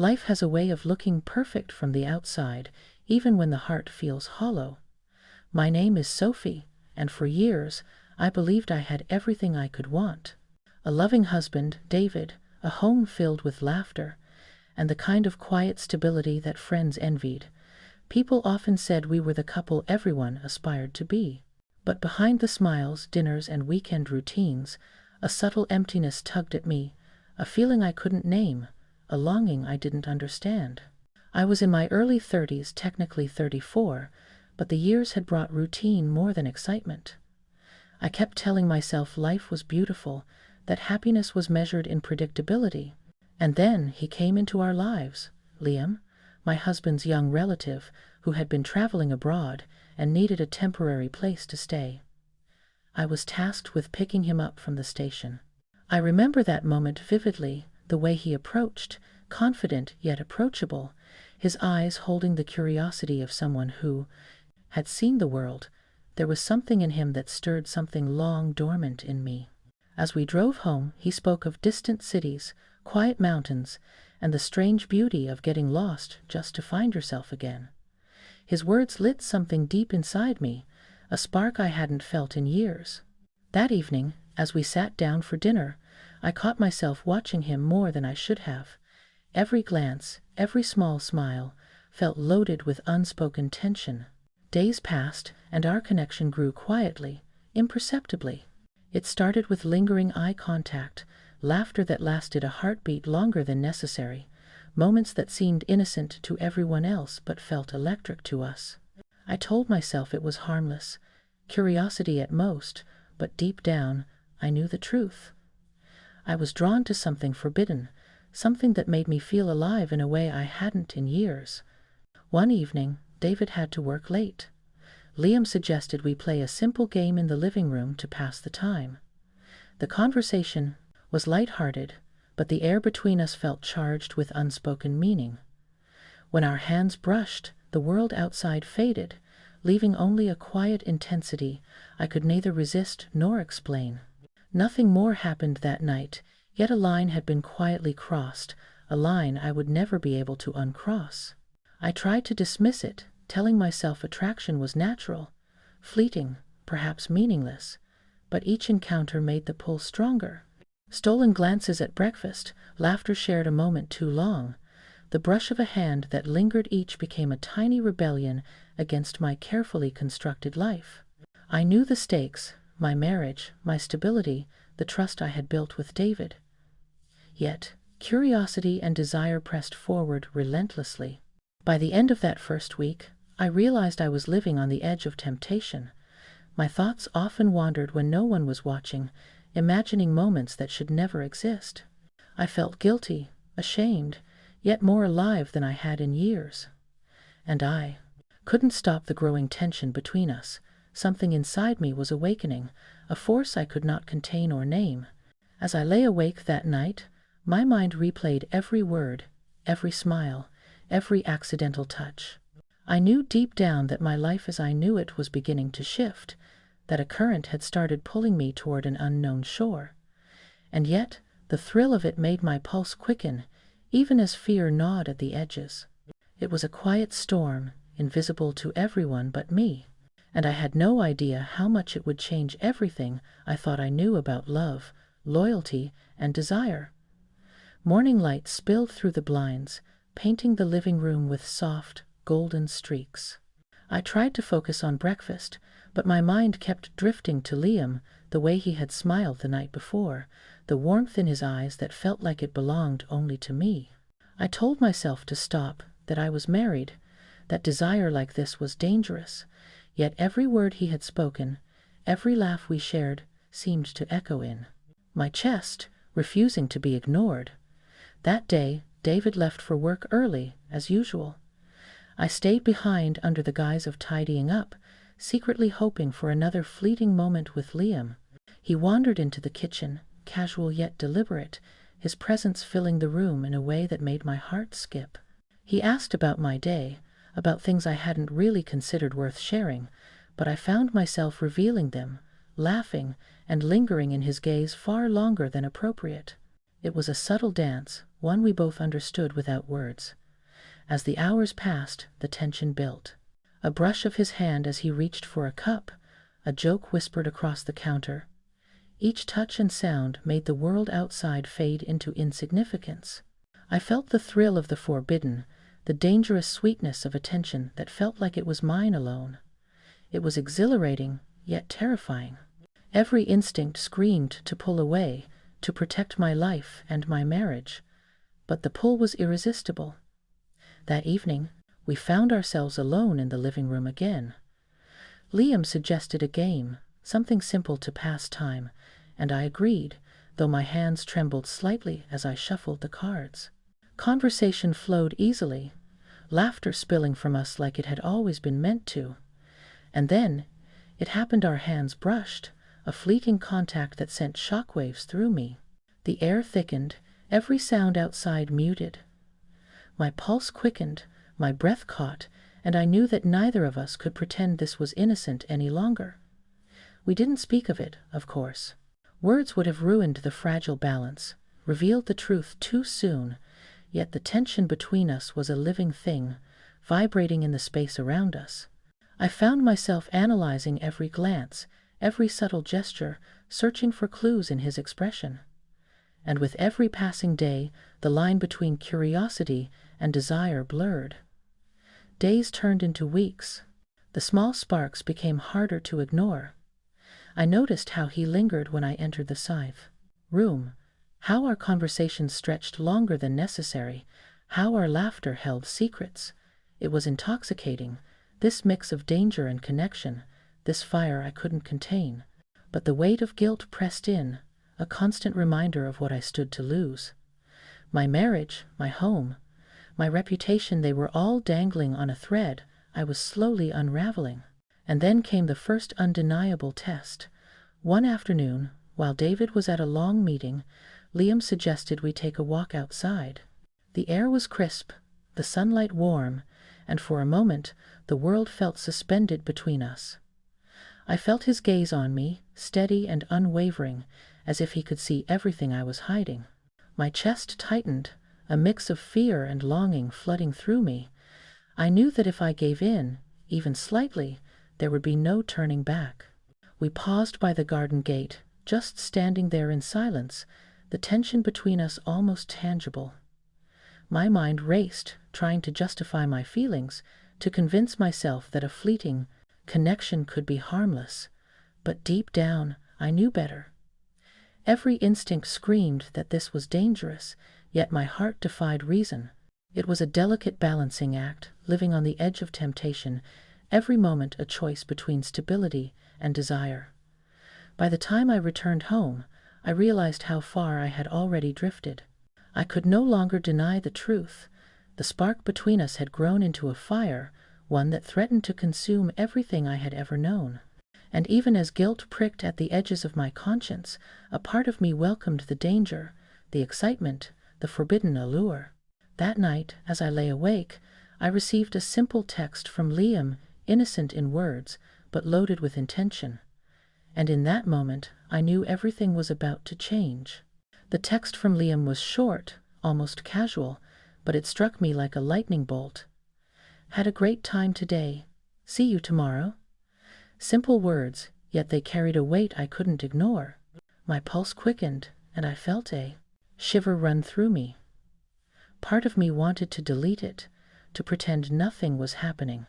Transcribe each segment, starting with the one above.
Life has a way of looking perfect from the outside, even when the heart feels hollow. My name is Sophie, and for years I believed I had everything I could want. A loving husband, David, a home filled with laughter, and the kind of quiet stability that friends envied. People often said we were the couple everyone aspired to be. But behind the smiles, dinners, and weekend routines, a subtle emptiness tugged at me, a feeling I couldn't name, a longing I didn't understand. I was in my early 30s, technically 34, but the years had brought routine more than excitement. I kept telling myself life was beautiful, that happiness was measured in predictability. And then he came into our lives, Liam, my husband's young relative, who had been traveling abroad and needed a temporary place to stay. I was tasked with picking him up from the station. I remember that moment vividly, the way he approached, confident yet approachable, his eyes holding the curiosity of someone who had seen the world. There was something in him that stirred something long dormant in me. As we drove home, he spoke of distant cities, quiet mountains, and the strange beauty of getting lost just to find yourself again. His words lit something deep inside me, a spark I hadn't felt in years. That evening, as we sat down for dinner, I caught myself watching him more than I should have. Every glance, every small smile, felt loaded with unspoken tension. Days passed, and our connection grew quietly, imperceptibly. It started with lingering eye contact, laughter that lasted a heartbeat longer than necessary, moments that seemed innocent to everyone else but felt electric to us. I told myself it was harmless, curiosity at most, but deep down, I knew the truth. I was drawn to something forbidden, something that made me feel alive in a way I hadn't in years. One evening, David had to work late. Liam suggested we play a simple game in the living room to pass the time. The conversation was light-hearted, but the air between us felt charged with unspoken meaning. When our hands brushed, the world outside faded, leaving only a quiet intensity I could neither resist nor explain. Nothing more happened that night, yet a line had been quietly crossed, a line I would never be able to uncross. I tried to dismiss it, telling myself attraction was natural, fleeting, perhaps meaningless, but each encounter made the pull stronger. Stolen glances at breakfast, laughter shared a moment too long. The brush of a hand that lingered each became a tiny rebellion against my carefully constructed life. I knew the stakes, my marriage, my stability, the trust I had built with David. Yet, curiosity and desire pressed forward relentlessly. By the end of that first week, I realized I was living on the edge of temptation. My thoughts often wandered when no one was watching, imagining moments that should never exist. I felt guilty, ashamed, yet more alive than I had in years. And I couldn't stop the growing tension between us. Something inside me was awakening, a force I could not contain or name. As I lay awake that night, my mind replayed every word, every smile, every accidental touch. I knew deep down that my life as I knew it was beginning to shift, that a current had started pulling me toward an unknown shore. And yet, the thrill of it made my pulse quicken, even as fear gnawed at the edges. It was a quiet storm, invisible to everyone but me, and I had no idea how much it would change everything I thought I knew about love, loyalty, and desire. Morning light spilled through the blinds, painting the living room with soft, golden streaks. I tried to focus on breakfast, but my mind kept drifting to Liam, the way he had smiled the night before, the warmth in his eyes that felt like it belonged only to me. I told myself to stop, that I was married, that desire like this was dangerous, yet every word he had spoken, every laugh we shared, seemed to echo in my chest, refusing to be ignored. That day, David left for work early, as usual. I stayed behind under the guise of tidying up, secretly hoping for another fleeting moment with Liam. He wandered into the kitchen, casual yet deliberate, his presence filling the room in a way that made my heart skip. He asked about my day, about things I hadn't really considered worth sharing, but I found myself revealing them, laughing, and lingering in his gaze far longer than appropriate. It was a subtle dance, one we both understood without words. As the hours passed, the tension built. A brush of his hand as he reached for a cup, a joke whispered across the counter. Each touch and sound made the world outside fade into insignificance. I felt the thrill of the forbidden, the dangerous sweetness of attention that felt like it was mine alone. It was exhilarating, yet terrifying. Every instinct screamed to pull away, to protect my life and my marriage. But the pull was irresistible. That evening, we found ourselves alone in the living room again. Liam suggested a game, something simple to pass time, and I agreed, though my hands trembled slightly as I shuffled the cards. Conversation flowed easily, laughter spilling from us like it had always been meant to. And then, it happened our hands brushed, a fleeting contact that sent shockwaves through me. The air thickened, every sound outside muted. My pulse quickened, my breath caught, and I knew that neither of us could pretend this was innocent any longer. We didn't speak of it, of course. Words would have ruined the fragile balance, revealed the truth too soon, yet the tension between us was a living thing, vibrating in the space around us. I found myself analyzing every glance, every subtle gesture, searching for clues in his expression. And with every passing day, the line between curiosity and desire blurred. Days turned into weeks. The small sparks became harder to ignore. I noticed how he lingered when I entered the Scythe room, how our conversations stretched longer than necessary, how our laughter held secrets. It was intoxicating, this mix of danger and connection, this fire I couldn't contain. But the weight of guilt pressed in, a constant reminder of what I stood to lose. My marriage, my home, my reputation, they were all dangling on a thread I was slowly unraveling. And then came the first undeniable test. One afternoon, while David was at a long meeting, Liam suggested we take a walk outside. The air was crisp, the sunlight warm, and for a moment the world felt suspended between us. I felt his gaze on me, steady and unwavering, as if he could see everything I was hiding. My chest tightened, a mix of fear and longing flooding through me. I knew that if I gave in, even slightly, there would be no turning back. We paused by the garden gate, just standing there in silence, the tension between us almost tangible. My mind raced, trying to justify my feelings, to convince myself that a fleeting connection could be harmless. But deep down, I knew better. Every instinct screamed that this was dangerous, yet my heart defied reason. It was a delicate balancing act, living on the edge of temptation, every moment a choice between stability and desire. By the time I returned home, I realized how far I had already drifted. I could no longer deny the truth. The spark between us had grown into a fire, one that threatened to consume everything I had ever known. And even as guilt pricked at the edges of my conscience, a part of me welcomed the danger, the excitement, the forbidden allure. That night, as I lay awake, I received a simple text from Liam, innocent in words, but loaded with intention. And in that moment, I knew everything was about to change. The text from Liam was short, almost casual, but it struck me like a lightning bolt. Had a great time today. See you tomorrow. Simple words, yet they carried a weight I couldn't ignore. My pulse quickened, and I felt a shiver run through me. Part of me wanted to delete it, to pretend nothing was happening.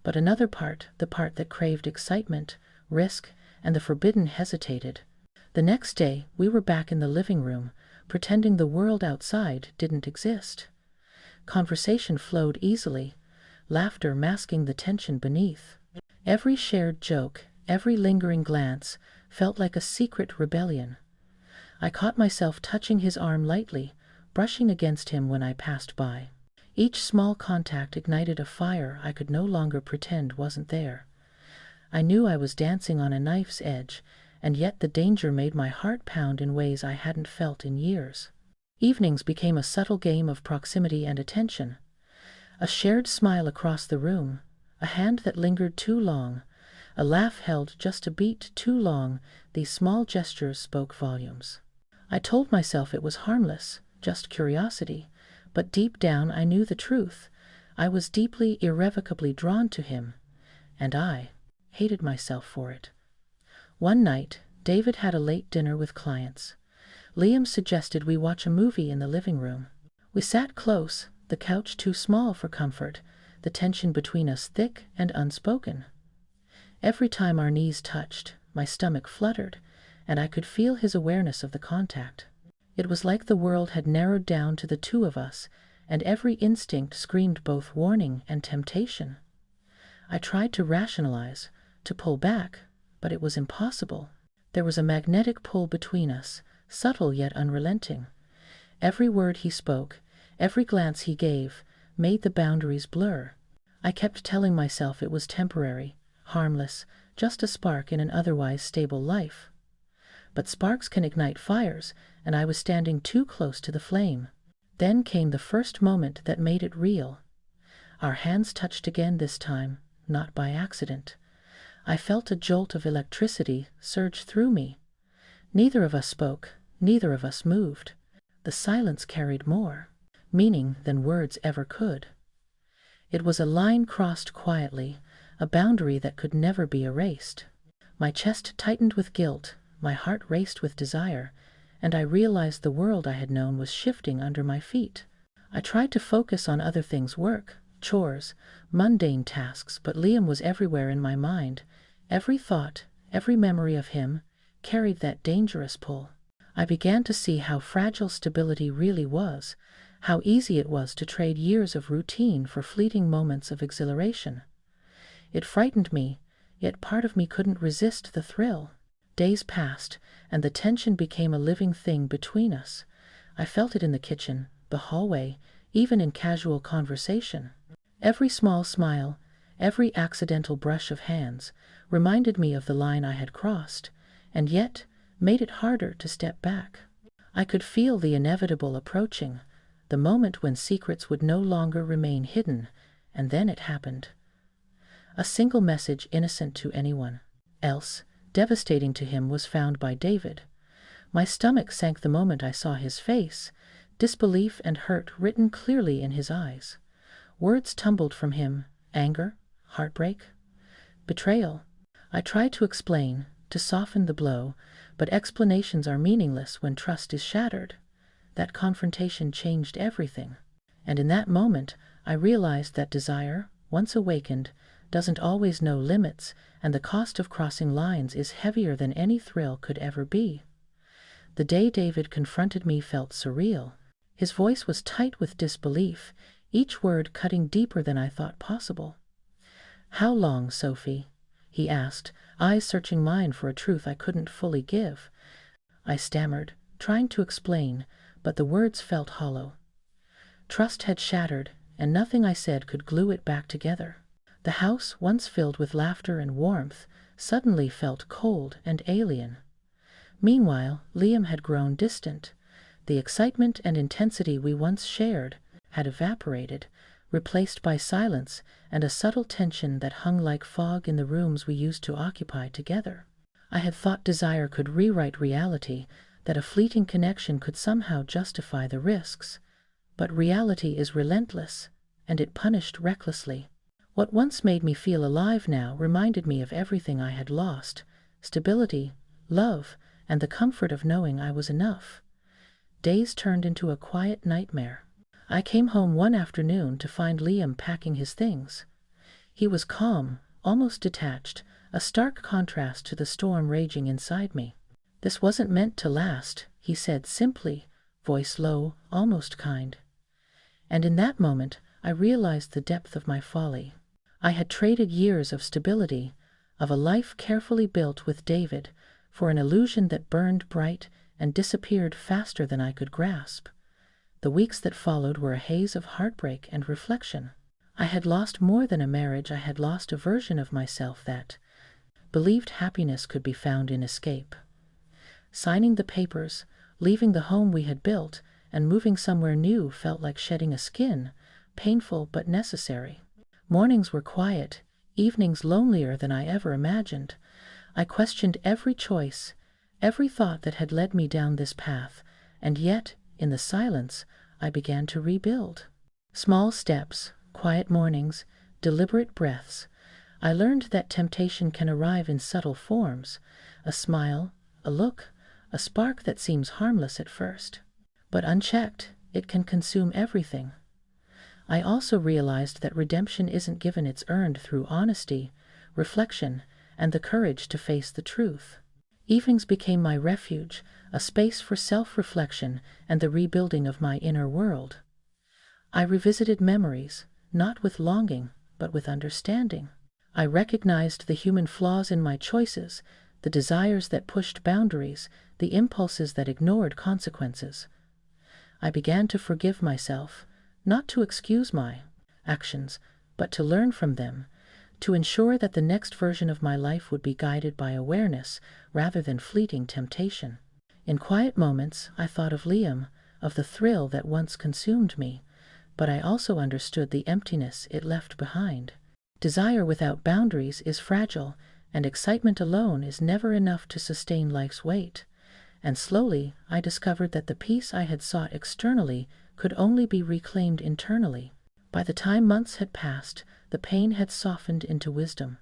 But another part, the part that craved excitement, risk, and the forbidden, hesitated. The next day, we were back in the living room, pretending the world outside didn't exist. Conversation flowed easily, laughter masking the tension beneath. Every shared joke, every lingering glance, felt like a secret rebellion. I caught myself touching his arm lightly, brushing against him when I passed by. Each small contact ignited a fire I could no longer pretend wasn't there. I knew I was dancing on a knife's edge, and yet the danger made my heart pound in ways I hadn't felt in years. Evenings became a subtle game of proximity and attention. A shared smile across the room, a hand that lingered too long, a laugh held just a beat too long, these small gestures spoke volumes. I told myself it was harmless, just curiosity, but deep down I knew the truth. I was deeply, irrevocably drawn to him, and I hated myself for it. One night, David had a late dinner with clients. Liam suggested we watch a movie in the living room. We sat close, the couch too small for comfort, the tension between us thick and unspoken. Every time our knees touched, my stomach fluttered, and I could feel his awareness of the contact. It was like the world had narrowed down to the two of us, and every instinct screamed both warning and temptation. I tried to rationalize, to pull back, but it was impossible. There was a magnetic pull between us, subtle yet unrelenting. Every word he spoke, every glance he gave, made the boundaries blur. I kept telling myself it was temporary, harmless, just a spark in an otherwise stable life. But sparks can ignite fires, and I was standing too close to the flame. Then came the first moment that made it real. Our hands touched again this time, not by accident. I felt a jolt of electricity surge through me. Neither of us spoke, neither of us moved. The silence carried more meaning than words ever could. It was a line crossed quietly, a boundary that could never be erased. My chest tightened with guilt, my heart raced with desire, and I realized the world I had known was shifting under my feet. I tried to focus on other things, work, chores, mundane tasks, but Liam was everywhere in my mind. Every thought, every memory of him, carried that dangerous pull. I began to see how fragile stability really was, how easy it was to trade years of routine for fleeting moments of exhilaration. It frightened me, yet part of me couldn't resist the thrill. Days passed, and the tension became a living thing between us. I felt it in the kitchen, the hallway, even in casual conversation. Every small smile, every accidental brush of hands, reminded me of the line I had crossed, and yet made it harder to step back. I could feel the inevitable approaching, the moment when secrets would no longer remain hidden, and then it happened. A single message innocent to anyone else, devastating to him, was found by David. My stomach sank the moment I saw his face, disbelief and hurt written clearly in his eyes. Words tumbled from him: anger, heartbreak, betrayal. I tried to explain, to soften the blow, but explanations are meaningless when trust is shattered. That confrontation changed everything, and in that moment I realized that desire, once awakened, doesn't always know limits, and the cost of crossing lines is heavier than any thrill could ever be. The day David confronted me felt surreal. His voice was tight with disbelief, each word cutting deeper than I thought possible. "How long, Sophie?" he asked, eyes searching mine for a truth I couldn't fully give. I stammered, trying to explain, but the words felt hollow. Trust had shattered, and nothing I said could glue it back together. The house, once filled with laughter and warmth, suddenly felt cold and alien. Meanwhile, Liam had grown distant. The excitement and intensity we once shared had evaporated, replaced by silence and a subtle tension that hung like fog in the rooms we used to occupy together. I had thought desire could rewrite reality, that a fleeting connection could somehow justify the risks. But reality is relentless, and it punished recklessly. What once made me feel alive now reminded me of everything I had lost: stability, love, and the comfort of knowing I was enough. Days turned into a quiet nightmare. I came home one afternoon to find Liam packing his things. He was calm, almost detached, a stark contrast to the storm raging inside me. "This wasn't meant to last," he said simply, voice low, almost kind. And in that moment, I realized the depth of my folly. I had traded years of stability, of a life carefully built with David, for an illusion that burned bright and disappeared faster than I could grasp. The weeks that followed were a haze of heartbreak and reflection. I had lost more than a marriage. I had lost a version of myself that believed happiness could be found in escape. Signing the papers, leaving the home we had built, and moving somewhere new felt like shedding a skin, painful but necessary. Mornings were quiet, evenings lonelier than I ever imagined. I questioned every choice, every thought that had led me down this path, and yet, in the silence, I began to rebuild. Small steps, quiet mornings, deliberate breaths. I learned that temptation can arrive in subtle forms, a smile, a look, a spark that seems harmless at first. But unchecked, it can consume everything. I also realized that redemption isn't given, it's earned through honesty, reflection, and the courage to face the truth. Evenings became my refuge, a space for self-reflection and the rebuilding of my inner world. I revisited memories, not with longing, but with understanding. I recognized the human flaws in my choices, the desires that pushed boundaries, the impulses that ignored consequences. I began to forgive myself, not to excuse my actions, but to learn from them, to ensure that the next version of my life would be guided by awareness rather than fleeting temptation. In quiet moments, I thought of Liam, of the thrill that once consumed me, but I also understood the emptiness it left behind. Desire without boundaries is fragile, and excitement alone is never enough to sustain life's weight. And slowly, I discovered that the peace I had sought externally could only be reclaimed internally. By the time months had passed, the pain had softened into wisdom.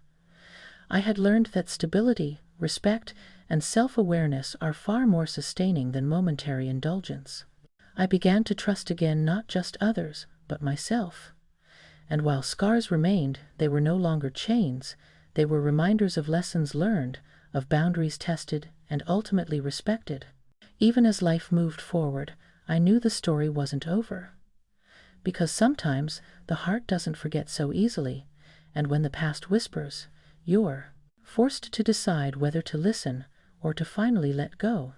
I had learned that stability, respect, and self-awareness are far more sustaining than momentary indulgence. I began to trust again not just others, but myself. And while scars remained, they were no longer chains, they were reminders of lessons learned, of boundaries tested, and ultimately respected. Even as life moved forward, I knew the story wasn't over. Because sometimes the heart doesn't forget so easily, and when the past whispers, you're forced to decide whether to listen or to finally let go.